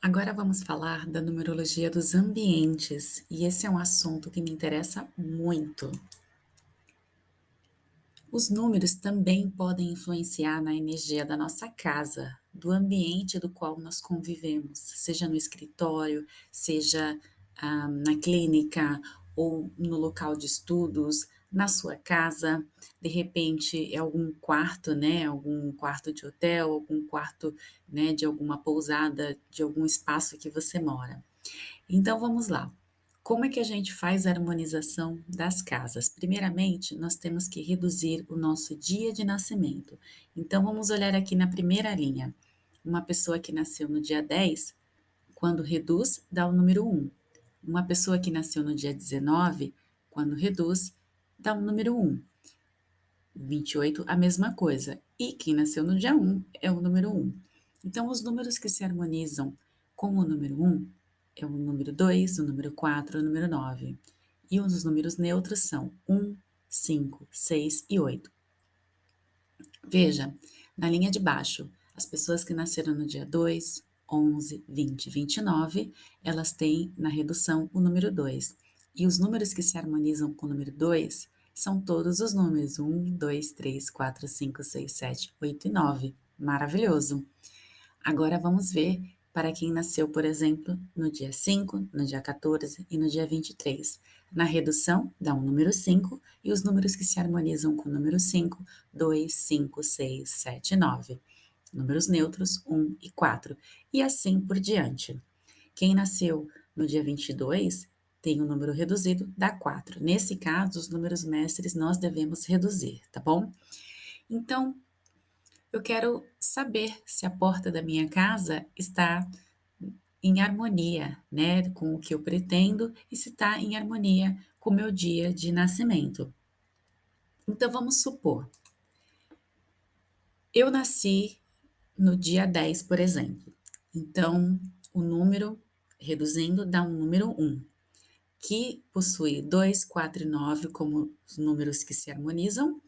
Agora vamos falar da numerologia dos ambientes, e esse é um assunto que me interessa muito. Os números também podem influenciar na energia da nossa casa, do ambiente do qual nós convivemos, seja no escritório, seja na clínica ou no local de estudos, na sua casa, de repente é algum quarto, né, algum quarto de hotel, algum quarto, né, de alguma pousada, de algum espaço que você mora. Então vamos lá. Como é que a gente faz a harmonização das casas? Primeiramente, nós temos que reduzir o nosso dia de nascimento. Então vamos olhar aqui na primeira linha. Uma pessoa que nasceu no dia 10, quando reduz, dá o número 1. Uma pessoa que nasceu no dia 19, quando reduz, dá o número 1. 28, a mesma coisa. E quem nasceu no dia 1 é o número 1. Então, os números que se harmonizam com o número 1 é o número 2, o número 4, o número 9. E os números neutros são 1, 5, 6 e 8. Veja, na linha de baixo, as pessoas que nasceram no dia 2, 11, 20 e 29, elas têm na redução o número 2. E os números que se harmonizam com o número 2 são todos os números 1, 2, 3, 4, 5, 6, 7, 8 e 9. Maravilhoso! Agora vamos ver para quem nasceu, por exemplo, no dia 5, no dia 14 e no dia 23. Na redução, dá um número 5 e os números que se harmonizam com o número 5, 2, 5, 6, 7 e 9. Números neutros, 1 e 4. E assim por diante. Quem nasceu no dia 22 tem um número reduzido, dá 4. Nesse caso, os números mestres nós devemos reduzir, tá bom? Então, eu quero saber se a porta da minha casa está em harmonia, né, com o que eu pretendo e se está em harmonia com o meu dia de nascimento. Então vamos supor, eu nasci no dia 10, por exemplo. Então, o número, reduzindo, dá um número 1, que possui 2, 4 e 9 como os números que se harmonizam,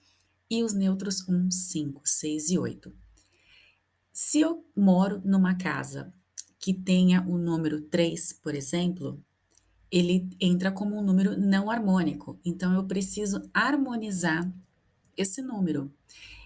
e os neutros 1, 5, 6 e 8. Se eu moro numa casa que tenha o número 3, por exemplo, ele entra como um número não harmônico, então eu preciso harmonizar esse número.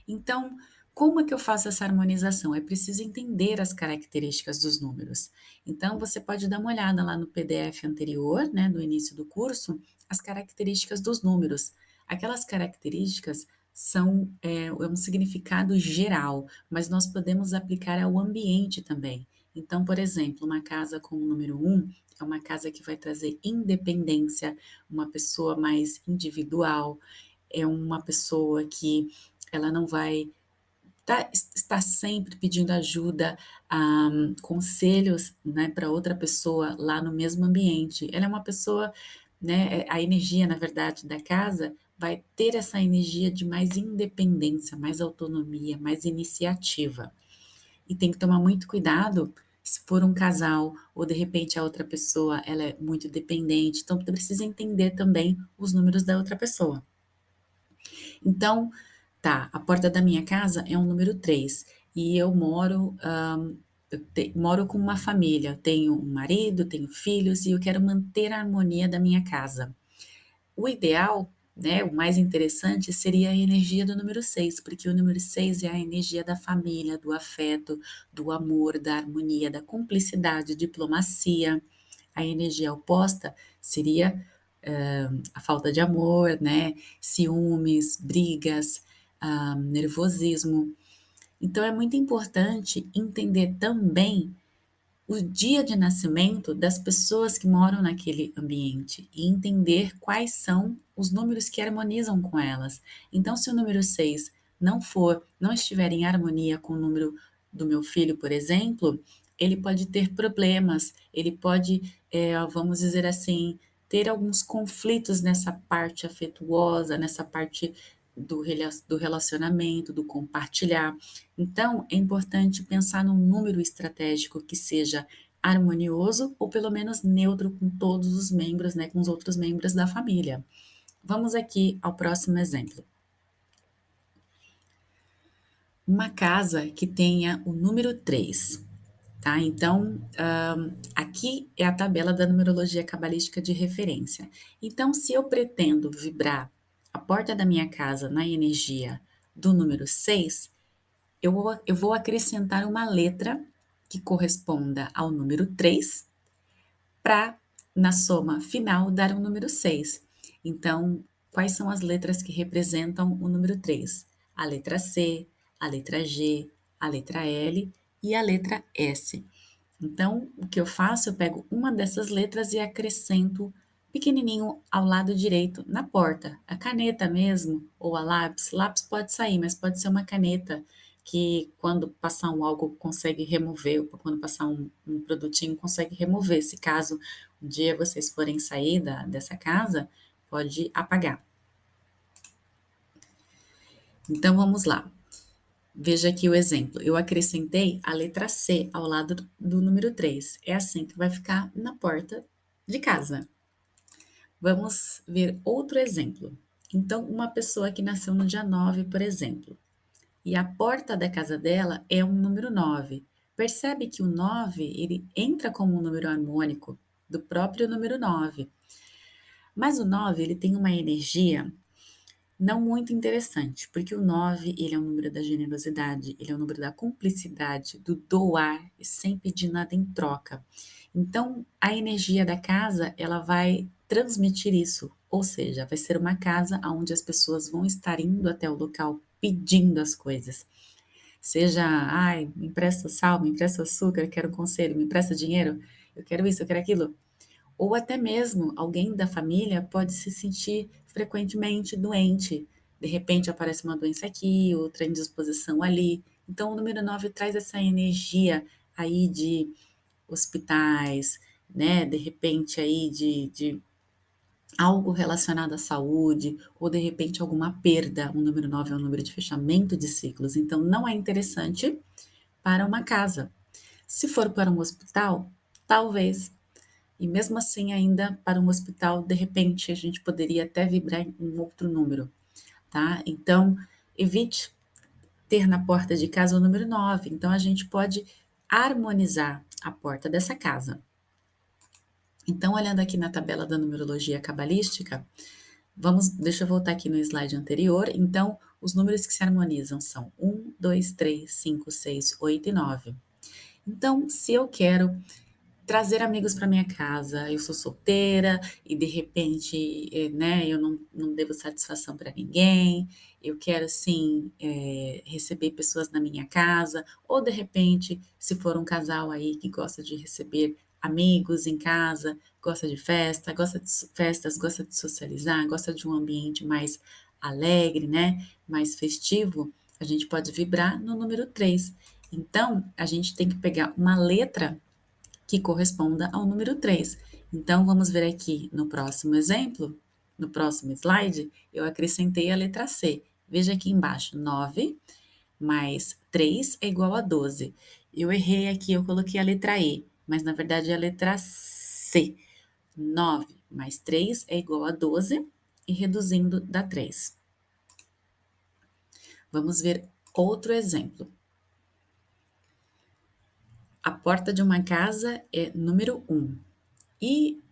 Então, como é que eu faço essa harmonização? É preciso entender as características dos números. Então, você pode dar uma olhada lá no PDF anterior, né, do início do curso, as características dos números. Aquelas características são é um significado geral, mas nós podemos aplicar ao ambiente também. Então, por exemplo, uma casa com o número 1 é uma casa que vai trazer independência, uma pessoa mais individual, é uma pessoa que ela não vai estar sempre pedindo ajuda, conselhos, né, para outra pessoa lá no mesmo ambiente. Ela é uma pessoa, né, a energia, na verdade, da casa vai ter essa energia de mais independência, mais autonomia, mais iniciativa. E tem que tomar muito cuidado se for um casal ou de repente a outra pessoa ela é muito dependente, então tu precisa entender também os números da outra pessoa. Então, tá, a porta da minha casa é um número 3 e eu moro, moro com uma família, eu tenho um marido, tenho filhos e eu quero manter a harmonia da minha casa. O ideal, né, o mais interessante seria a energia do número 6, porque o número 6 é a energia da família, do afeto, do amor, da harmonia, da cumplicidade, diplomacia. A energia oposta seria a falta de amor, né? Ciúmes, brigas, nervosismo. Então é muito importante entender também o dia de nascimento das pessoas que moram naquele ambiente e entender quais são os números que harmonizam com elas. Então, se o número 6 não estiver em harmonia com o número do meu filho, por exemplo, ele pode ter problemas, ele pode, vamos dizer assim, ter alguns conflitos nessa parte afetuosa, nessa parte do relacionamento, do compartilhar. Então, é importante pensar num número estratégico que seja harmonioso ou pelo menos neutro com todos os membros, né, com os outros membros da família. Vamos aqui ao próximo exemplo. Uma casa que tenha o número 3. tá? Então, aqui é a tabela da numerologia cabalística de referência. Então, se eu pretendo vibrar a porta da minha casa na energia do número 6, eu vou acrescentar uma letra que corresponda ao número 3 para, na soma final, dar um número 6. Então, quais são as letras que representam o número 3? A letra C, a letra G, a letra L e a letra S. Então, o que eu faço? Eu pego uma dessas letras e acrescento pequenininho ao lado direito na porta. A caneta mesmo, ou a lápis. Lápis pode sair, mas pode ser uma caneta que quando passar um algo consegue remover, ou quando passar um produtinho consegue remover. Se caso um dia vocês forem sair dessa casa, pode apagar. Então vamos lá. Veja aqui o exemplo. Eu acrescentei a letra C ao lado do número 3. É assim que vai ficar na porta de casa. Vamos ver outro exemplo. Então, uma pessoa que nasceu no dia 9, por exemplo, e a porta da casa dela é um número 9. Percebe que o 9 ele entra como um número harmônico do próprio número 9. Mas o 9 ele tem uma energia não muito interessante, porque o 9 ele é o número da generosidade, ele é o número da cumplicidade, do doar e sem pedir nada em troca. Então, a energia da casa, ela vai transmitir isso, ou seja, vai ser uma casa onde as pessoas vão estar indo até o local pedindo as coisas. Seja, ai, me empresta sal, me empresta açúcar, eu quero um conselho, me empresta dinheiro, eu quero isso, eu quero aquilo. Ou até mesmo alguém da família pode se sentir frequentemente doente. De repente aparece uma doença aqui, outra indisposição ali. Então, o número 9 traz essa energia aí de hospitais, né? De repente aí de algo relacionado à saúde, ou de repente alguma perda. O número 9 é um número de fechamento de ciclos, então não é interessante para uma casa. Se for para um hospital, talvez, e mesmo assim, ainda para um hospital, de repente, a gente poderia até vibrar em um outro número, tá? Então, evite ter na porta de casa o número 9. Então, a gente pode harmonizar a porta dessa casa. Então, olhando aqui na tabela da numerologia cabalística, deixa eu voltar aqui no slide anterior. Então, os números que se harmonizam são 1, 2, 3, 5, 6, 8 e 9. Então, se eu quero trazer amigos para minha casa. Eu sou solteira e de repente, né, eu não devo satisfação para ninguém. Eu quero sim receber pessoas na minha casa, ou de repente, se for um casal aí que gosta de receber amigos em casa, gosta de festa, gosta de festas, gosta de socializar, gosta de um ambiente mais alegre, né, mais festivo, a gente pode vibrar no número 3. Então, a gente tem que pegar uma letra que corresponda ao número 3. Então, vamos ver aqui no próximo exemplo, no próximo slide, eu acrescentei a letra C. Veja aqui embaixo, 9 mais 3 é igual a 12. Eu errei aqui, eu coloquei a letra E, mas na verdade é a letra C. 9 mais 3 é igual a 12 e reduzindo dá 3. Vamos ver outro exemplo. A porta de uma casa é número 1 e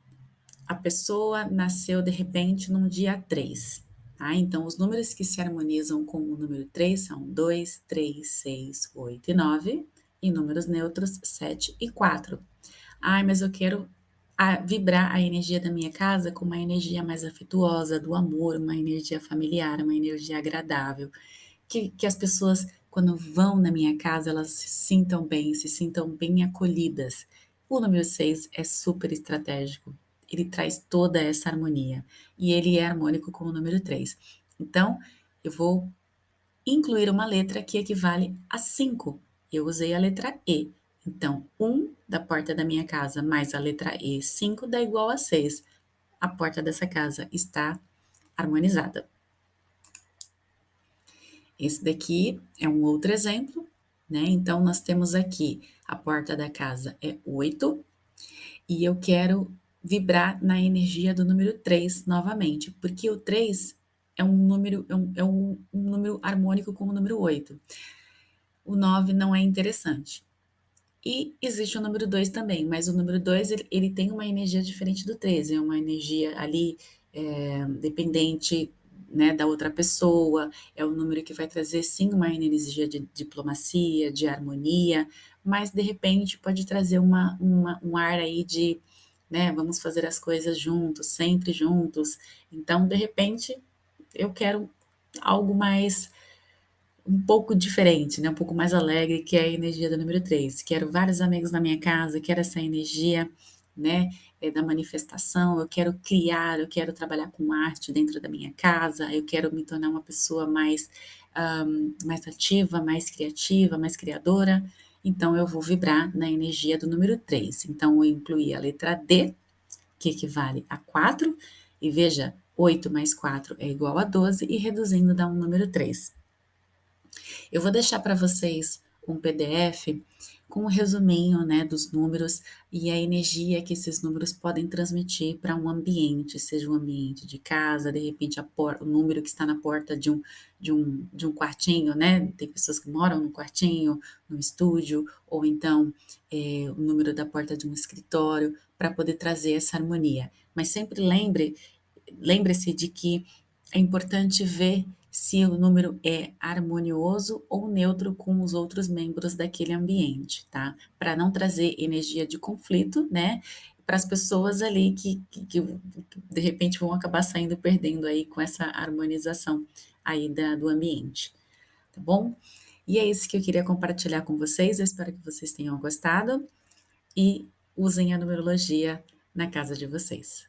a pessoa nasceu de repente num dia 3, tá? Então, os números que se harmonizam com o número 3 são 2, 3, 6, 8 e 9, e números neutros 7 e 4. Ai, mas eu quero vibrar a energia da minha casa com uma energia mais afetuosa, do amor, uma energia familiar, uma energia agradável. Que as pessoas, quando vão na minha casa, elas se sintam bem acolhidas. O número 6 é super estratégico. Ele traz toda essa harmonia. E ele é harmônico com o número 3. Então, eu vou incluir uma letra que equivale a 5. Eu usei a letra E. Então, 1 da porta da minha casa mais a letra E, 5 dá igual a 6. A porta dessa casa está harmonizada. Esse daqui é um outro exemplo, né? Então, nós temos aqui a porta da casa é 8 e eu quero vibrar na energia do número 3 novamente, porque o 3 é um número, um número harmônico com o número 8. O 9 não é interessante. E existe o número 2 também, mas o número 2 ele tem uma energia diferente do 13, é uma energia ali, dependente, né, da outra pessoa, é o número que vai trazer sim uma energia de diplomacia, de harmonia, mas de repente pode trazer um ar aí de, né, vamos fazer as coisas juntos, sempre juntos. Então, de repente, eu quero algo mais um pouco diferente, né, um pouco mais alegre, que é a energia do número 3. Quero vários amigos na minha casa, quero essa energia, né, da manifestação, eu quero criar, eu quero trabalhar com arte dentro da minha casa, eu quero me tornar uma pessoa mais, mais ativa, mais criativa, mais criadora, então eu vou vibrar na energia do número 3. Então eu incluí a letra D, que equivale a 4, e veja, 8 mais 4 é igual a 12, e reduzindo dá um número 3. Eu vou deixar para vocês um PDF com um resuminho, né, dos números e a energia que esses números podem transmitir para um ambiente, seja um ambiente de casa, de repente o número que está na porta de um quartinho, né? Tem pessoas que moram no quartinho, no estúdio, ou então o número da porta de um escritório, para poder trazer essa harmonia. Mas sempre lembre-se de que é importante ver se o número é harmonioso ou neutro com os outros membros daquele ambiente, tá? Para não trazer energia de conflito, né? Para as pessoas ali que de repente vão acabar saindo perdendo aí com essa harmonização aí do ambiente, tá bom? E é isso que eu queria compartilhar com vocês. Eu espero que vocês tenham gostado e usem a numerologia na casa de vocês.